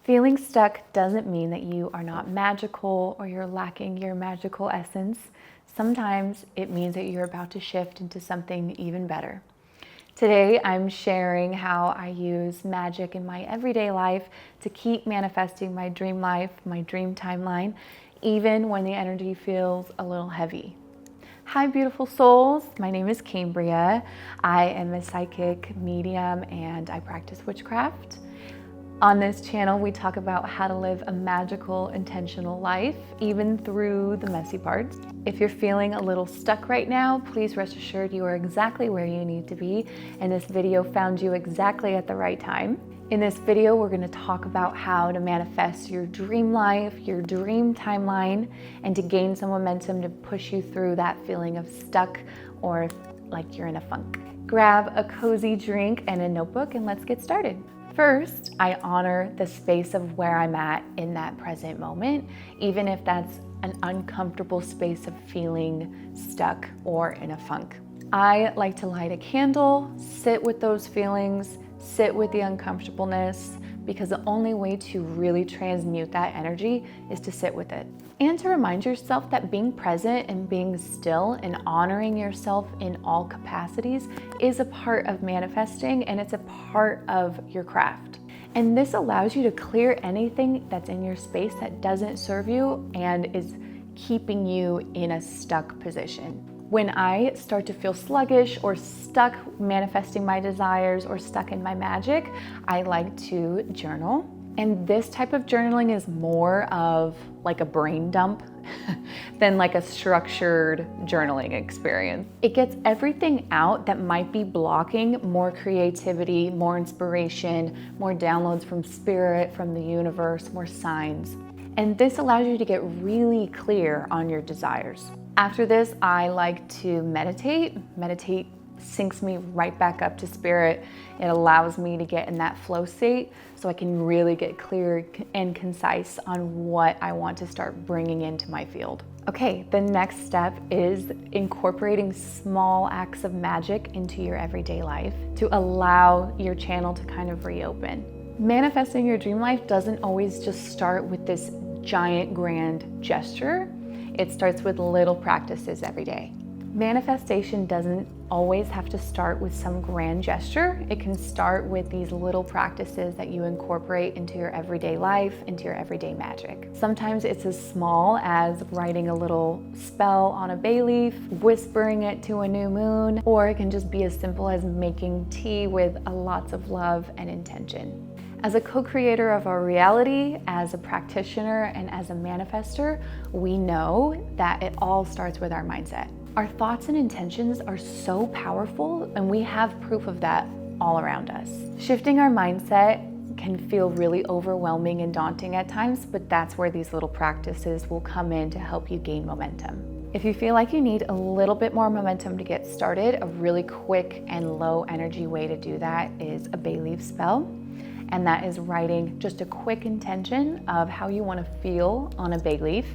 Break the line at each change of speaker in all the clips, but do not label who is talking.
Feeling stuck doesn't mean that you are not magical or you're lacking your magical essence. Sometimes it means that you're about to shift into something even better. Today, I'm sharing how I use magic in my everyday life to keep manifesting my dream life, my dream timeline, even when the energy feels a little heavy. Hi, beautiful souls. My name is Cambria. I am a psychic medium and I practice witchcraft. On this channel, we talk about how to live a magical, intentional life, even through the messy parts. If you're feeling a little stuck right now, please rest assured you are exactly where you need to be, and this video found you exactly at the right time. In this video, we're going to talk about how to manifest your dream life, your dream timeline, and to gain some momentum to push you through that feeling of stuck or like you're in a funk. Grab a cozy drink and a notebook and let's get started. First, I honor the space of where I'm at in that present moment, even if that's an uncomfortable space of feeling stuck or in a funk. I like to light a candle, sit with those feelings, sit with the uncomfortableness, because the only way to really transmute that energy is to sit with it. And to remind yourself that being present and being still and honoring yourself in all capacities is a part of manifesting, and it's a part of your craft. And this allows you to clear anything that's in your space that doesn't serve you and is keeping you in a stuck position. When I start to feel sluggish or stuck manifesting my desires or stuck in my magic, I like to journal. And this type of journaling is more of like a brain dump than like a structured journaling experience. It gets everything out that might be blocking more creativity, more inspiration, more downloads from spirit, from the universe, more signs. And this allows you to get really clear on your desires. After this, I like to meditate. Meditate syncs me right back up to spirit. It allows me to get in that flow state so I can really get clear and concise on what I want to start bringing into my field. Okay, the next step is incorporating small acts of magic into your everyday life to allow your channel to kind of reopen. Manifesting your dream life doesn't always just start with this giant grand gesture. It starts with little practices every day. Manifestation doesn't always have to start with some grand gesture. It can start with these little practices that you incorporate into your everyday life, into your everyday magic. Sometimes it's as small as writing a little spell on a bay leaf, whispering it to a new moon, or it can just be as simple as making tea with lots of love and intention. As a co-creator of our reality, as a practitioner, and as a manifester, we know that it all starts with our mindset. Our thoughts and intentions are so powerful, and we have proof of that all around us. Shifting our mindset can feel really overwhelming and daunting at times, but that's where these little practices will come in to help you gain momentum. If you feel like you need a little bit more momentum to get started, a really quick and low energy way to do that is a bay leaf spell. And that is writing just a quick intention of how you want to feel on a bay leaf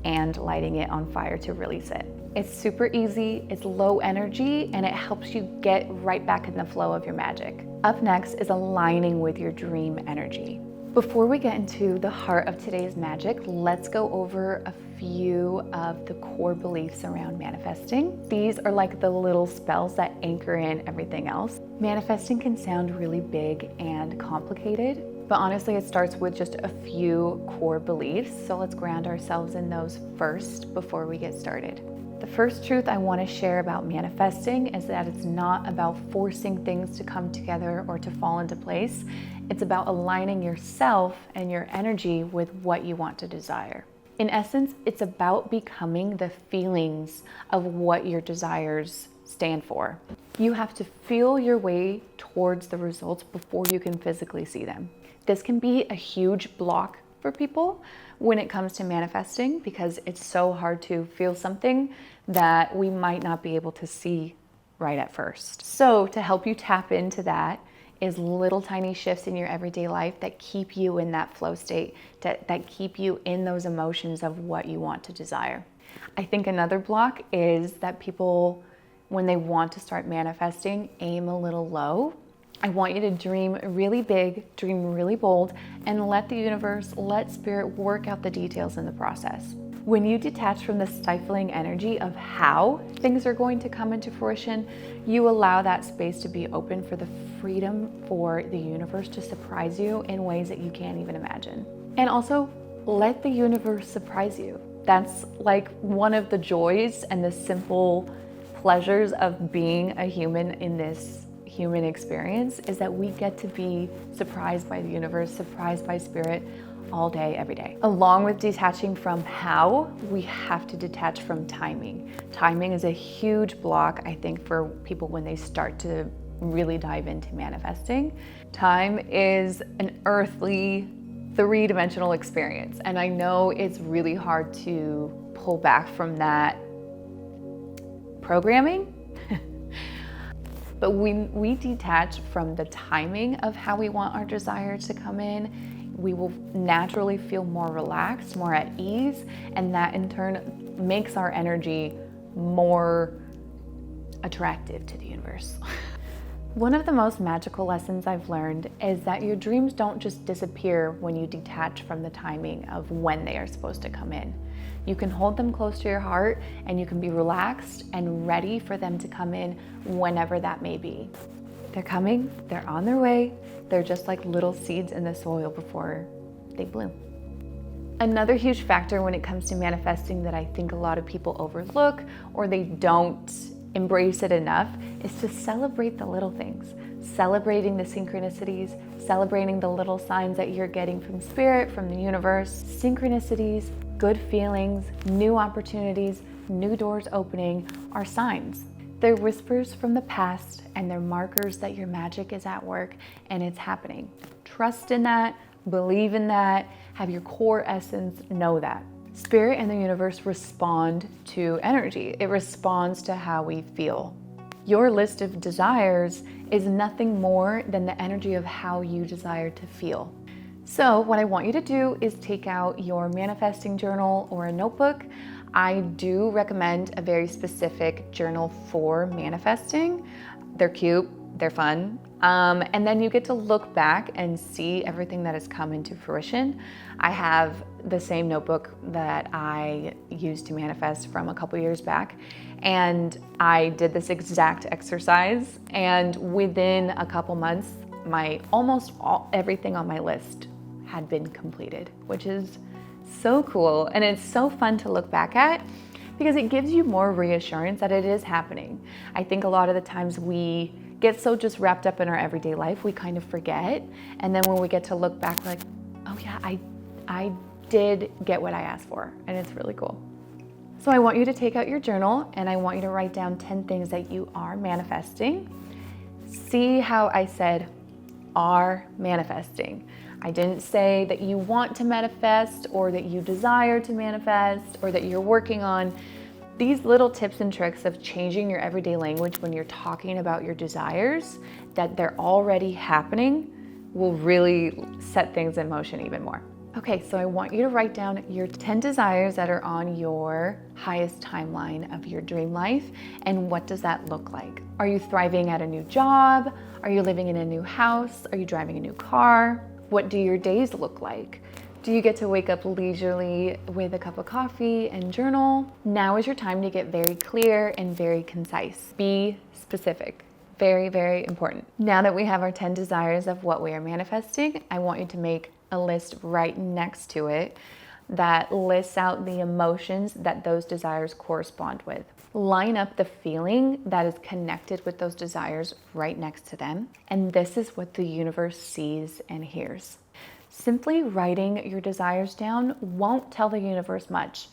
and lighting it on fire to release it. It's super easy, it's low energy, and it helps you get right back in the flow of your magic. Up next is aligning with your dream energy. Before we get into the heart of today's magic, let's go over a few of the core beliefs around manifesting. These are like the little spells that anchor in everything else. Manifesting can sound really big and complicated, but honestly, it starts with just a few core beliefs. So let's ground ourselves in those first before we get started. The first truth I want to share about manifesting is that it's not about forcing things to come together or to fall into place. It's about aligning yourself and your energy with what you want to desire. In essence, it's about becoming the feelings of what your desires stand for. You have to feel your way towards the results before you can physically see them. This can be a huge block for people when it comes to manifesting because it's so hard to feel something that we might not be able to see right at first. So to help you tap into that is little tiny shifts in your everyday life that keep you in that flow state, that keep you in those emotions of what you want to desire. I think another block is that people, when they want to start manifesting, aim a little low I want you to dream really big, dream really bold, and let the universe, let spirit work out the details in the process. When you detach from the stifling energy of how things are going to come into fruition, you allow that space to be open for the freedom for the universe to surprise you in ways that you can't even imagine. And also, let the universe surprise you. That's like one of the joys and the simple pleasures of being a human in this human experience, is that we get to be surprised by the universe, surprised by spirit all day, every day. Along with detaching from how, we have to detach from timing. Timing is a huge block, I think, for people when they start to really dive into manifesting. Time is an earthly, three-dimensional experience, and I know it's really hard to pull back from that programming. But when we detach from the timing of how we want our desire to come in, we will naturally feel more relaxed, more at ease, and that in turn makes our energy more attractive to the universe. One of the most magical lessons I've learned is that your dreams don't just disappear when you detach from the timing of when they are supposed to come in. You can hold them close to your heart, and you can be relaxed and ready for them to come in whenever that may be. They're coming, they're on their way, they're just like little seeds in the soil before they bloom. Another huge factor when it comes to manifesting that I think a lot of people overlook, or they don't embrace it enough, is to celebrate the little things. Celebrating the synchronicities, celebrating the little signs that you're getting from spirit, from the universe. Synchronicities, good feelings, new opportunities, new doors opening are signs. They're whispers from the past, and they're markers that your magic is at work and it's happening. Trust in that, believe in that, have your core essence know that. Spirit and the universe respond to energy. It responds to how we feel. Your list of desires is nothing more than the energy of how you desire to feel. So what I want you to do is take out your manifesting journal or a notebook. I do recommend a very specific journal for manifesting. They're cute, they're fun. And then you get to look back and see everything that has come into fruition. I have the same notebook that I used to manifest from a couple years back. And I did this exact exercise. And within a couple months, everything on my list had been completed, which is so cool. And it's so fun to look back at because it gives you more reassurance that it is happening. I think a lot of the times we get so just wrapped up in our everyday life, we kind of forget. And then when we get to look back, we're like, oh yeah, I did get what I asked for. And it's really cool. So I want you to take out your journal, and I want you to write down 10 things that you are manifesting. See how I said are manifesting. I didn't say that you want to manifest, or that you desire to manifest, or that you're working on. These little tips and tricks of changing your everyday language when you're talking about your desires, that they're already happening, will really set things in motion even more. Okay, so I want you to write down your 10 desires that are on your highest timeline of your dream life, and what does that look like? Are you thriving at a new job? Are you living in a new house? Are you driving a new car? What do your days look like? Do you get to wake up leisurely with a cup of coffee and journal? Now is your time to get very clear and very concise. Be specific. Very, very important. Now that we have our 10 desires of what we are manifesting, I want you to make a list right next to it that lists out the emotions that those desires correspond with. Line up the feeling that is connected with those desires right next to them. And this is what the universe sees and hears. Simply writing your desires down won't tell the universe much,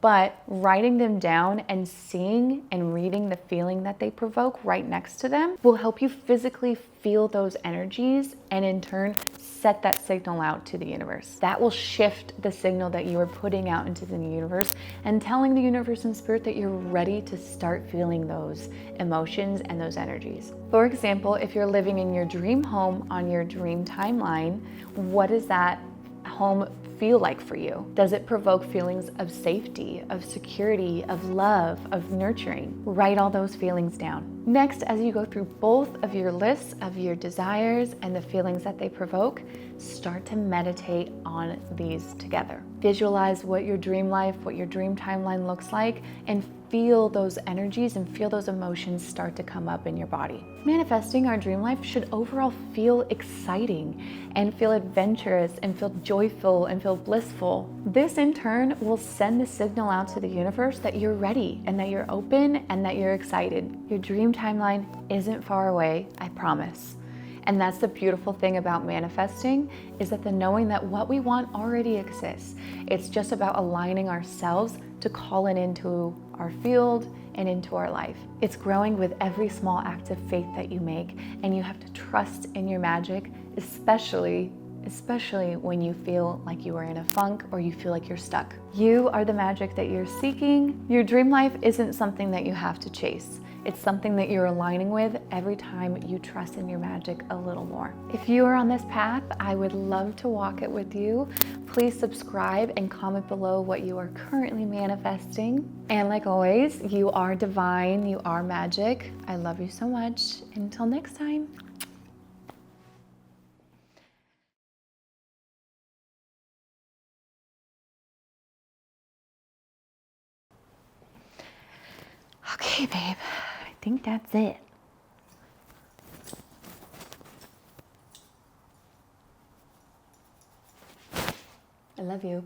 but writing them down and seeing and reading the feeling that they provoke right next to them will help you physically feel those energies, and in turn set that signal out to the universe. That will shift the signal that you are putting out into the universe and telling the universe and spirit that you're ready to start feeling those emotions and those energies. For example, if you're living in your dream home on your dream timeline, what does that home feel like for you? Does it provoke feelings of safety, of security, of love, of nurturing? Write all those feelings down. Next, as you go through both of your lists of your desires and the feelings that they provoke, start to meditate on these together. Visualize what your dream life, what your dream timeline looks like, and feel those energies and feel those emotions start to come up in your body. Manifesting our dream life should overall feel exciting and feel adventurous and feel joyful and feel blissful. This in turn will send the signal out to the universe that you're ready and that you're open and that you're excited. Your dream timeline isn't far away, I promise. And that's the beautiful thing about manifesting, is that the knowing that what we want already exists. It's just about aligning ourselves to call it into our field and into our life. It's growing with every small act of faith that you make, and you have to trust in your magic, especially when you feel like you are in a funk or you feel like you're stuck. You are the magic that you're seeking. Your dream life isn't something that you have to chase. It's something that you're aligning with every time you trust in your magic a little more. If you are on this path, I would love to walk it with you. Please subscribe and comment below what you are currently manifesting. And like always, you are divine, you are magic. I love you so much. Until next time. Okay, babe, I think that's it. I love you.